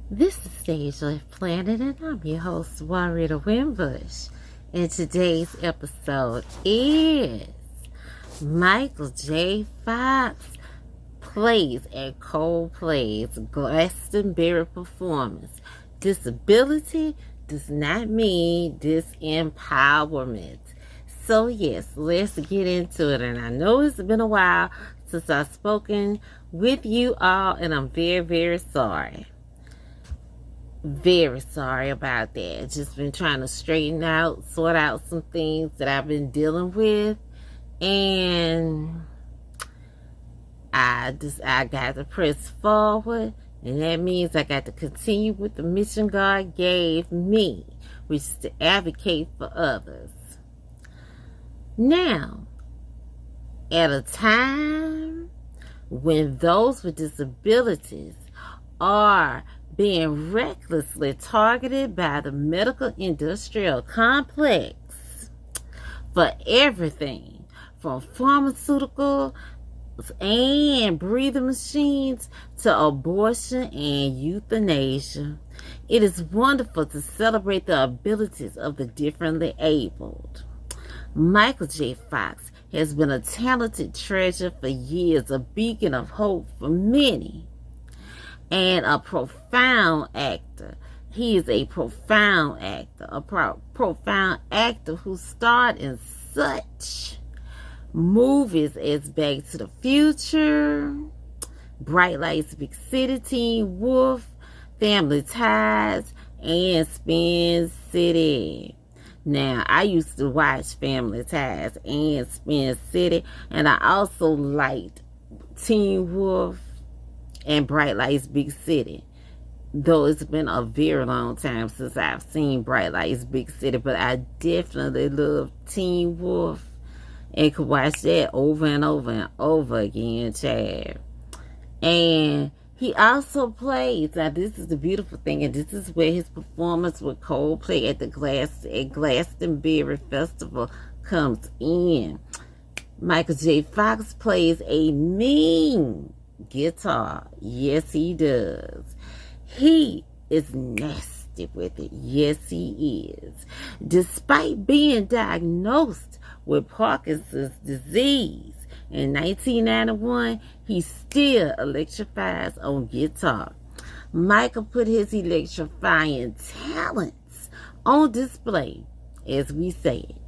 This is Stage Life Planet, and I'm your host, Warrior Wimbush. And today's episode is Michael J. Fox plays at Coldplay's Glastonbury performance. Disability does not mean disempowerment. So yes, let's get into it. And I know it's been a while since I've spoken with you all, and I'm very, very sorry. Very sorry about that. Just been trying to sort out some things that I've been dealing with, and I got to press forward, and that means I got to continue with the mission God gave me, which is to advocate for others. Now, at a time when those with disabilities are being recklessly targeted by the medical industrial complex for everything from pharmaceuticals and breathing machines to abortion and euthanasia. It is wonderful to celebrate the abilities of the differently abled. Michael J. Fox has been a talented treasure for years, a beacon of hope for many, and a profound actor. He is a profound actor, profound actor who starred in such movies as Back to the Future, Bright Lights, Big City, Teen Wolf, Family Ties, and Spin City. Now, I used to watch Family Ties and Spin City, and I also liked Teen Wolf and Bright Lights Big City, though it's been a very long time since I've seen Bright Lights Big City, but I definitely love Teen Wolf and could watch that over and over and over again, Chad. And he also plays, now this is the beautiful thing, and this is where his performance with Coldplay at Glastonbury Festival comes in. Michael J. Fox plays a mean guitar. Yes, he does. He is nasty with it. Yes, he is. Despite being diagnosed with Parkinson's disease in 1991, he still electrifies on guitar. Michael put his electrifying talents on display, as we said,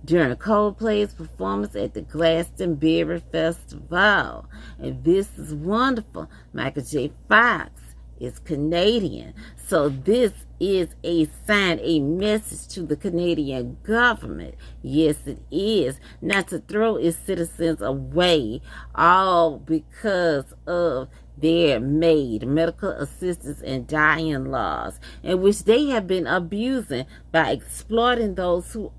during Coldplay's performance at the Glastonbury Festival. And this is wonderful. Michael J. Fox is Canadian. So this is a sign, a message to the Canadian government. Yes, it is. Not to throw its citizens away, all because of their MAiD, medical assistance and dying laws, in which they have been abusing by exploiting those who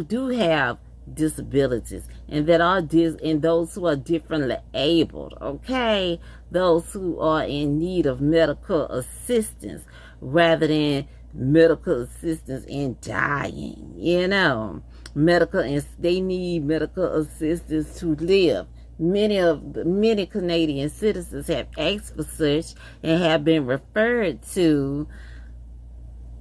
do have disabilities and those who are differently abled, okay? Those who are in need of medical assistance rather than medical assistance in dying, they need medical assistance to live. Many Canadian citizens have asked for such and have been referred to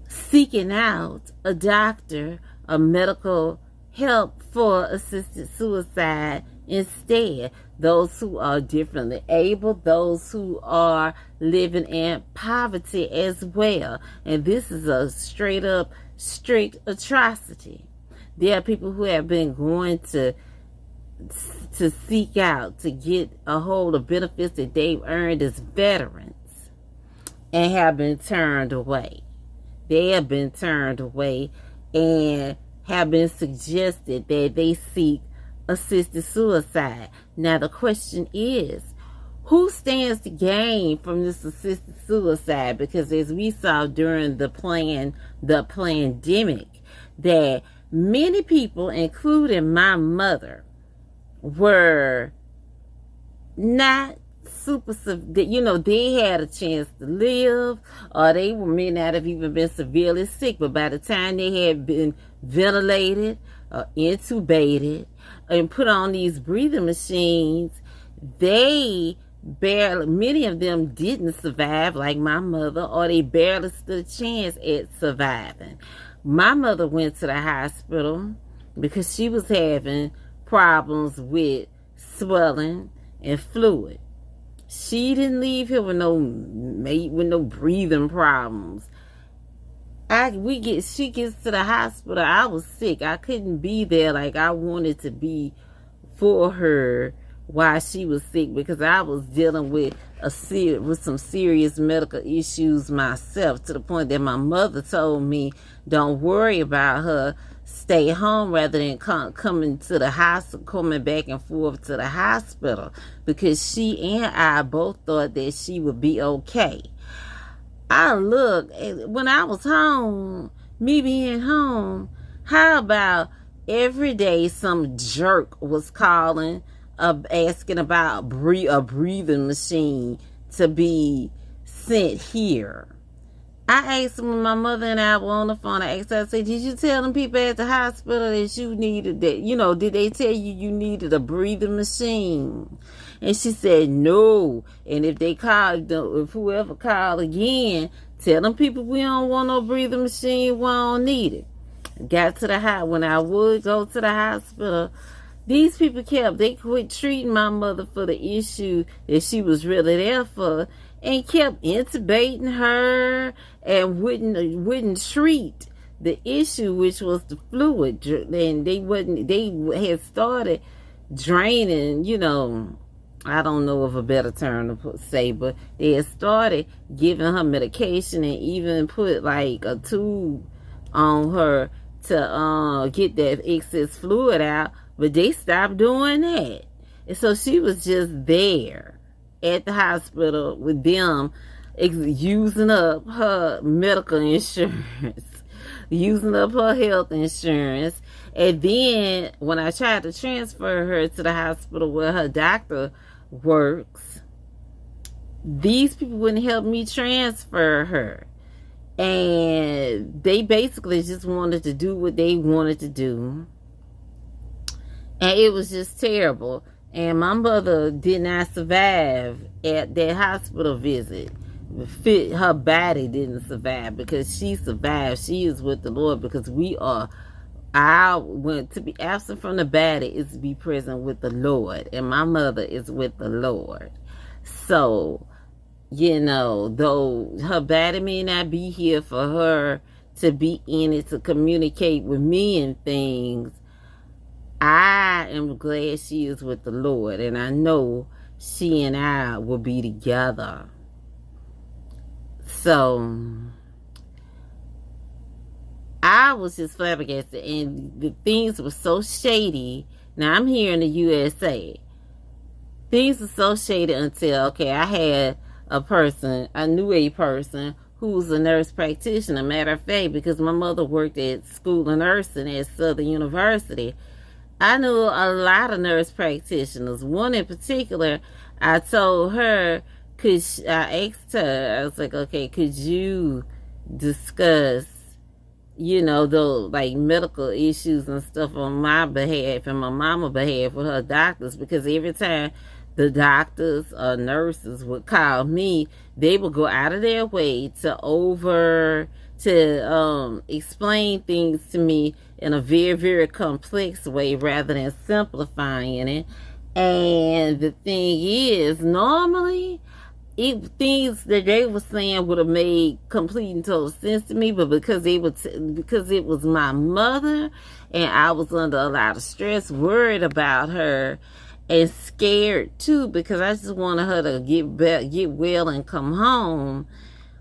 seeking out a doctor, a medical help for assisted suicide instead. Those who are differently able, those who are living in poverty as well. And this is a straight up, strict atrocity. There are people who have been going to seek out, to get a hold of benefits that they've earned as veterans and have been turned away. They have been turned away and have been suggested that they seek assisted suicide. Now the question is, who stands to gain from this assisted suicide? Because as we saw during the pandemic, that many people, including my mother, were not they had a chance to live, or they may not have even been severely sick, but by the time they had been ventilated or intubated and put on these breathing machines, they barely, many of them didn't survive like my mother, or they barely stood a chance at surviving. My mother went to the hospital because she was having problems with swelling and fluid. She didn't leave here with no breathing problems. She gets to the hospital. I was sick. I couldn't be there like I wanted to be for her while she was sick, because I was dealing with some serious medical issues myself, to the point that my mother told me, "Don't worry about her. Stay home rather than coming to the hospital, coming back and forth to the hospital," because she and I both thought that she would be okay. I look, when I was home, me being home, how about every day some jerk was calling, asking about a breathing machine to be sent here. I asked when my mother and I were on the phone, I asked her, I said, "Did you tell them people at the hospital that you needed that, did they tell you needed a breathing machine?" And she said, "No. And if whoever called again, tell them people we don't want no breathing machine, we don't need it." Got to the house, when I would go to the hospital, these people they quit treating my mother for the issue that she was really there for, and kept intubating her and wouldn't treat the issue, which was the fluid. And they had started draining, I don't know of a better term to say, but they had started giving her medication and even put like a tube on her to get that excess fluid out, but they stopped doing that. And so she was just there at the hospital with them, using up her medical insurance, using up her health insurance. And then when I tried to transfer her to the hospital where her doctor works, these people wouldn't help me transfer her. And they basically just wanted to do what they wanted to do. And it was just terrible. And my mother did not survive at that hospital visit. Her body didn't survive, because she survived. She is with the Lord, because to be absent from the body is to be present with the Lord. And my mother is with the Lord. So, though her body may not be here for her to be in it, to communicate with me and things, I am glad she is with the Lord, and I know she and I will be together. So I was just flabbergasted, and the things were so shady. Now, I'm here in the USA. Things were so shady until, I had I knew a person who was a nurse practitioner. Matter of fact, because my mother worked at School of Nursing at Southern University, I knew a lot of nurse practitioners. One in particular, I told her, I asked her, I was like, "Okay, could you discuss, those like medical issues and stuff on my behalf and my mama's behalf with her doctors?" Because every time the doctors or nurses would call me, they would go out of their way to explain things to me in a very, very complex way rather than simplifying it. And the thing is, normally, things that they were saying would have made complete and total sense to me, but because it was my mother, and I was under a lot of stress, worried about her, and scared too, because I just wanted her to get well and come home.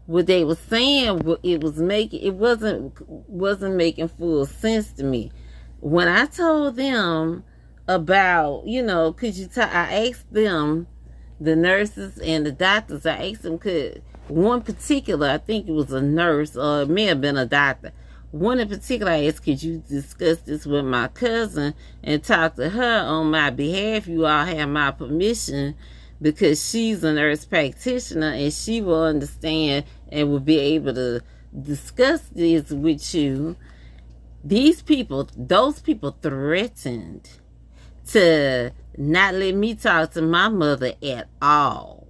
What they were saying, it wasn't making full sense to me. When I told them about, I asked them, the nurses and the doctors, I asked them, one particular, I think it was a nurse, or it may have been a doctor. One in particular, I asked, "Could you discuss this with my cousin and talk to her on my behalf? You all have my permission, because she's a nurse practitioner and she will understand and will be able to discuss this with you." Those people threatened to not letting me talk to my mother at all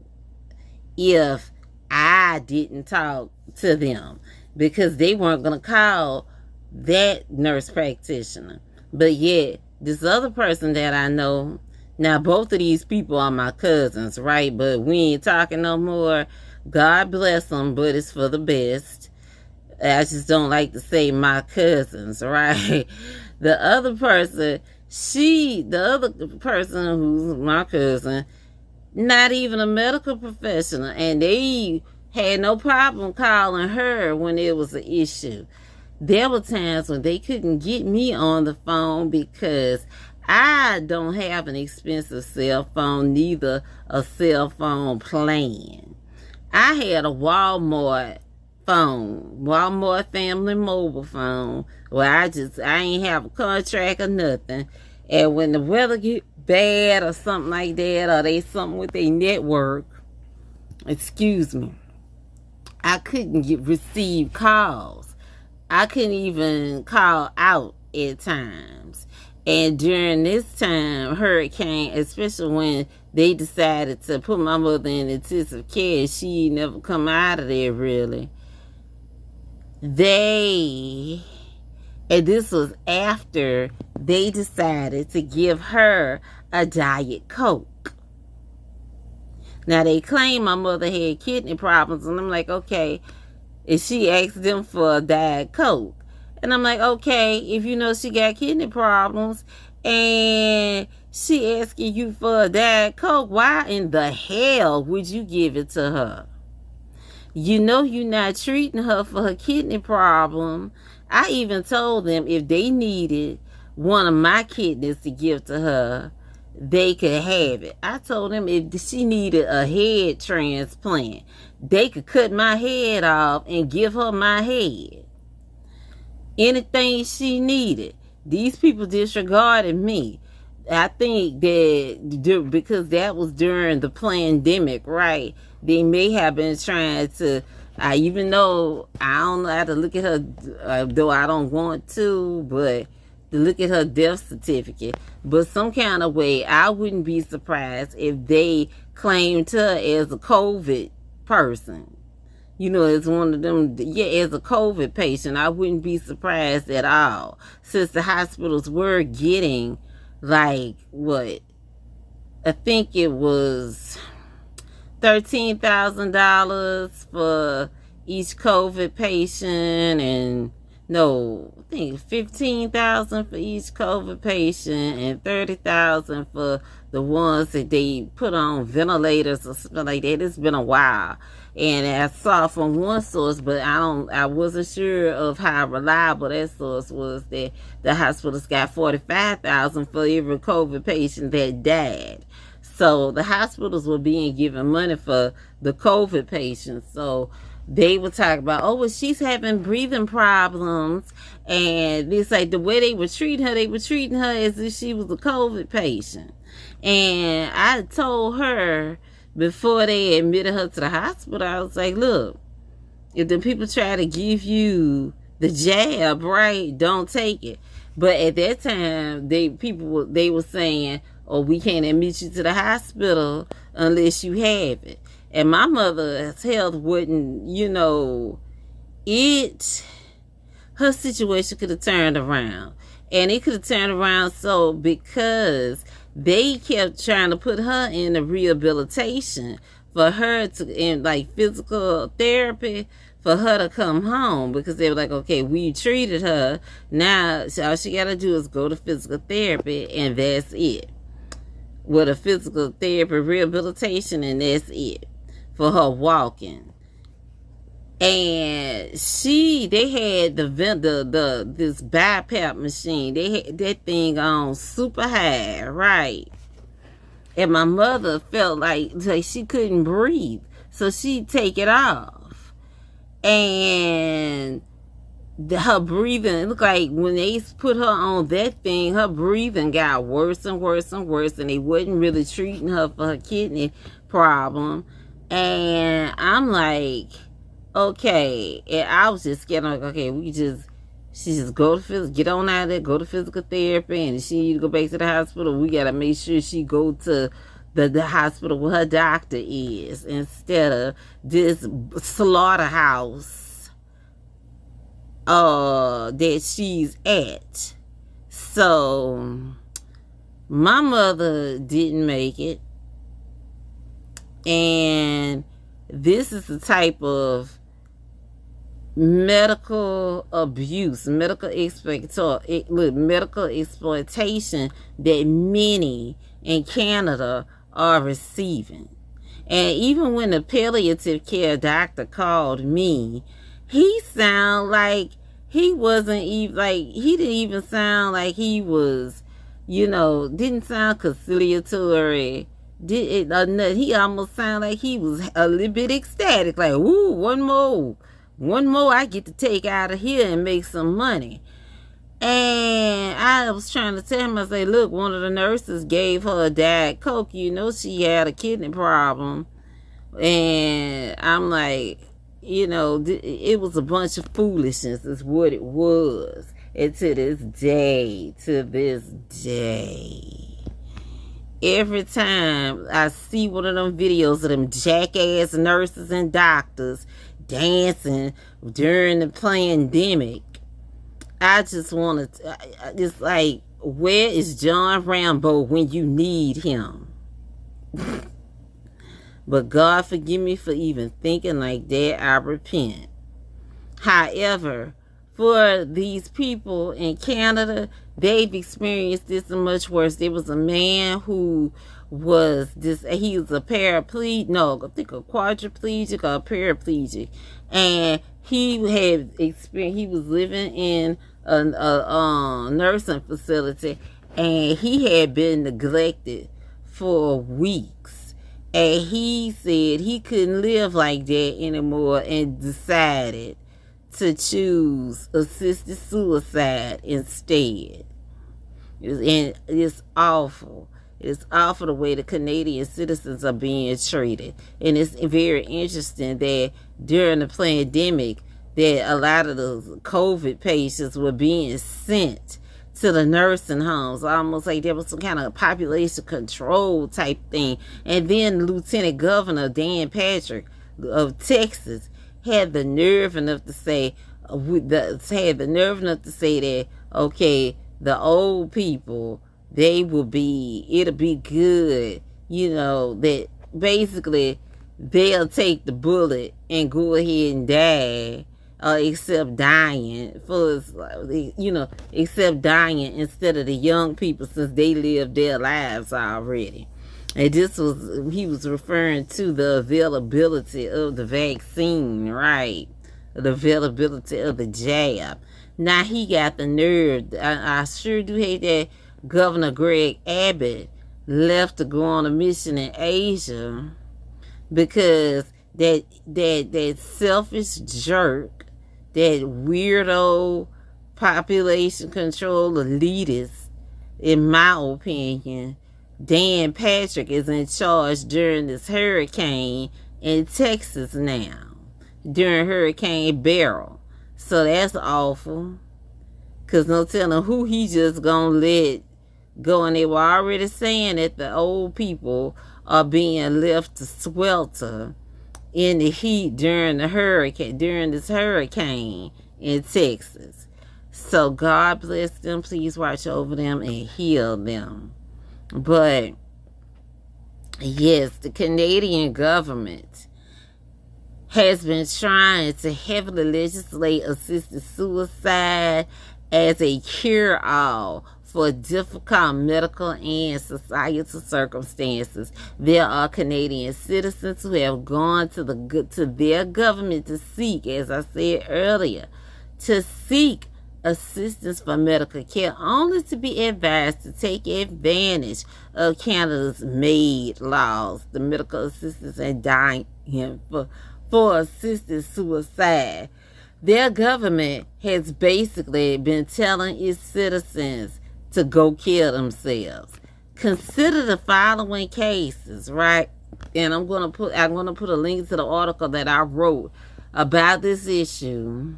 if I didn't talk to them, because they weren't going to call that nurse practitioner. But yet, this other person that I know, now both of these people are my cousins, right? But we ain't talking no more. God bless them, but it's for the best. I just don't like to say my cousins, right? The other person, who's my cousin, not even a medical professional, and they had no problem calling her when it was an issue. There were times when they couldn't get me on the phone because I don't have an expensive cell phone, neither a cell phone plan. I had a Walmart phone, Walmart family mobile phone, where I ain't have a contract or nothing. And when the weather get bad or something like that, or they something with their network, excuse me, I couldn't receive calls. I couldn't even call out at times. And during this time, hurricane, especially when they decided to put my mother in intensive care, she never come out of there really. And this was after they decided to give her a Diet Coke. Now, they claim my mother had kidney problems, and I'm like, okay. And she asked them for a Diet Coke. And I'm like, okay, if you know she got kidney problems and she asking you for a Diet Coke, why in the hell would you give it to her? You know you're not treating her for her kidney problem. I even told them if they needed one of my kidneys to give to her, they could have it. I told them if she needed a head transplant, they could cut my head off and give her my head. Anything she needed. These people disregarded me. I think that because that was during the pandemic, right? They may have been trying to, even though I don't know how to look at her, though I don't want to, but to look at her death certificate. But some kind of way, I wouldn't be surprised if they claimed her as a COVID person. You know, as one of them, as a COVID patient. I wouldn't be surprised at all. Since the hospitals were getting, like, what? I think it was $13,000 for each COVID patient, and no, I think $15,000 for each COVID patient, and $30,000 for the ones that they put on ventilators or something like that. It's been a while, and I saw from one source, but I wasn't sure of how reliable that source was, that the hospitals got $45,000 for every COVID patient that died. So the hospitals were being given money for the COVID patients. So they were talking about, oh, well, she's having breathing problems. And it's like the way they were treating her as if she was a COVID patient. And I told her before they admitted her to the hospital, I was like, look, if the people try to give you the jab, right, don't take it. But at that time, they were saying, oh, we can't admit you to the hospital unless you have it. And my mother's health wouldn't, her situation could have turned around. And it could have turned around because they kept trying to put her in a rehabilitation for her to, in like physical therapy, for her to come home, because they were like, okay, we treated her. Now, all she got to do is go to physical therapy, and that's it. With a physical therapy rehabilitation, and that's it for her walking. And they had this BiPAP machine. They had that thing on super high, right? And my mother felt like she couldn't breathe, so she'd take it off. And her breathing, it looked like when they put her on that thing, her breathing got worse and worse and worse, and they wasn't really treating her for her kidney problem. And I'm like, okay. And I was just getting like, okay, She just get on out there, go to physical therapy, and if she need to go back to the hospital, we gotta make sure she go to the hospital where her doctor is, instead of this slaughterhouse that she's at. So my mother didn't make it, and this is the type of medical abuse, medical exploitation that many in Canada are receiving. And even when the palliative care doctor called me, he sounded like he wasn't even, like, he didn't even sound like he was, didn't sound conciliatory. He almost sounded like he was a little bit ecstatic, like, ooh, one more I get to take out of here and make some money. And I was trying to tell him, I say, look, one of the nurses gave her a Diet Coke. She had a kidney problem. And I'm like, it was a bunch of foolishness is what it was. And to this day, every time I see one of them videos of them jackass nurses and doctors dancing during the pandemic, I just want to, it's like, where is John Rambo when you need him? But God forgive me for even thinking like that. I repent. However, for these people in Canada, they've experienced this much worse. There was a man who was he was a paraplegic, no, I think a quadriplegic or a paraplegic, and he was living in a nursing facility, and he had been neglected for weeks, and he said he couldn't live like that anymore, and decided to choose assisted suicide instead. And it's awful. It's awful the way the Canadian citizens are being treated. And it's very interesting that during the pandemic, that a lot of the COVID patients were being sent to the nursing homes, almost like there was some kind of population control type thing. And then Lieutenant Governor Dan Patrick of Texas had the nerve enough to say, that, okay, the old people, it'll be good, that basically they'll take the bullet and go ahead and die, except dying instead of the young people, since they lived their lives already. And he was referring to the availability of the vaccine, right? The availability of the jab. Now he got the nerve. I sure do hate that Governor Greg Abbott left to go on a mission in Asia, because that selfish jerk, that weirdo population control elitist, in my opinion, Dan Patrick is in charge during this hurricane in Texas now, during Hurricane Beryl. So that's awful, because no telling who he just gonna let go. And they were already saying that the old people are being left to swelter in the heat during this hurricane in Texas. So God bless them. Please watch over them and heal them. But yes, the Canadian government has been trying to heavily legislate assisted suicide as a cure-all for difficult medical and societal circumstances. There are Canadian citizens who have gone to their government to seek, as I said earlier, to seek assistance for medical care, only to be advised to take advantage of Canada's MAiD laws, the medical assistance and dying for assisted suicide. Their government has basically been telling its citizens to go kill themselves. Consider the following cases, right? And I'm gonna put a link to the article that I wrote about this issue.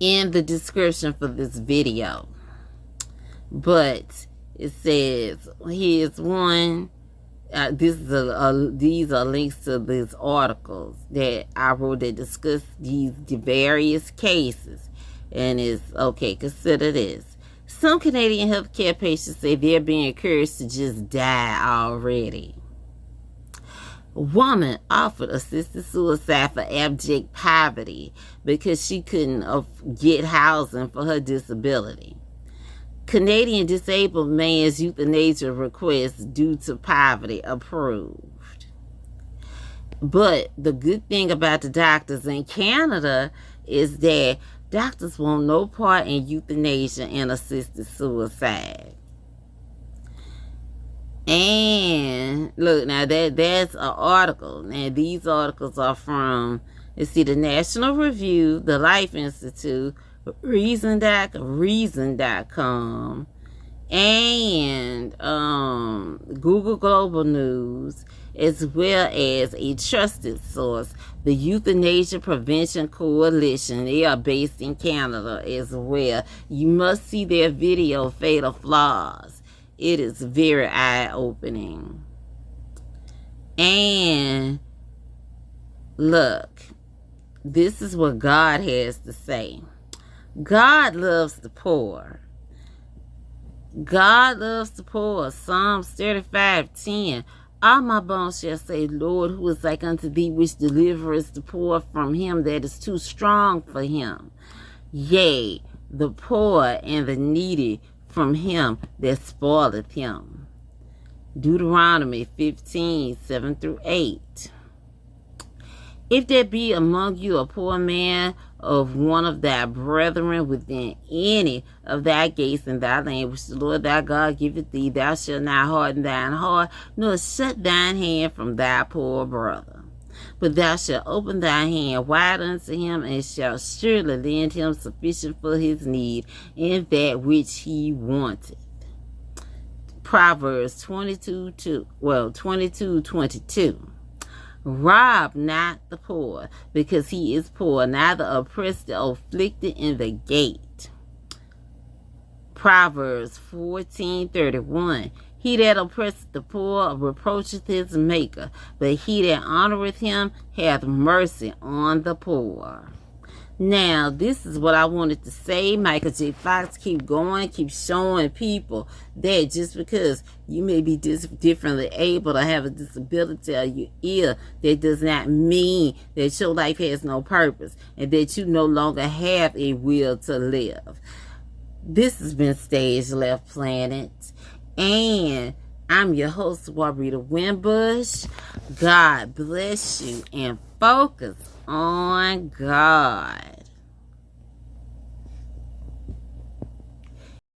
in the description for this video. But it says, here's one. These are links to these articles that I wrote that discuss these various cases. And it's, okay, consider this. Some Canadian healthcare patients say they're being encouraged to just die already. Woman offered assisted suicide for abject poverty because she couldn't get housing for her disability. Canadian disabled man's euthanasia request due to poverty approved. But the good thing about the doctors in Canada is that doctors want no part in euthanasia and assisted suicide. And look, now that's an article. Now these articles are from, let's see, the National Review, the Life Institute, Reason.com, and Google Global News, as well as a trusted source, the Euthanasia Prevention Coalition. They are based in Canada as well. You must see their video, Fatal Flaws. It is very eye-opening. And look, this is what God has to say. God loves the poor. God loves the poor. Psalms 35:10. All my bones shall say, Lord, who is like unto thee, which delivereth the poor from him that is too strong for him. Yea, the poor and the needy from him that spoileth him. Deuteronomy 15:7-8. If there be among you a poor man of one of thy brethren within any of thy gates in thy land, which the Lord thy God giveth thee, thou shalt not harden thine heart, nor shut thine hand from thy poor brother. But thou shalt open thy hand wide unto him, and shalt surely lend him sufficient for his need, in that which he wanted. Proverbs 22:22. Rob not the poor, because he is poor, neither oppress the afflicted in the gate. Proverbs 14:31. He that oppresseth the poor reproacheth his maker, but he that honoreth him hath mercy on the poor. Now, this is what I wanted to say. Michael J. Fox, keep going, keep showing people that just because you may be differently able to have a disability or you're ill, that does not mean that your life has no purpose and that you no longer have a will to live. This has been Stage Left Planet, and I'm your host, Warita Wimbush. God bless you, and focus on God.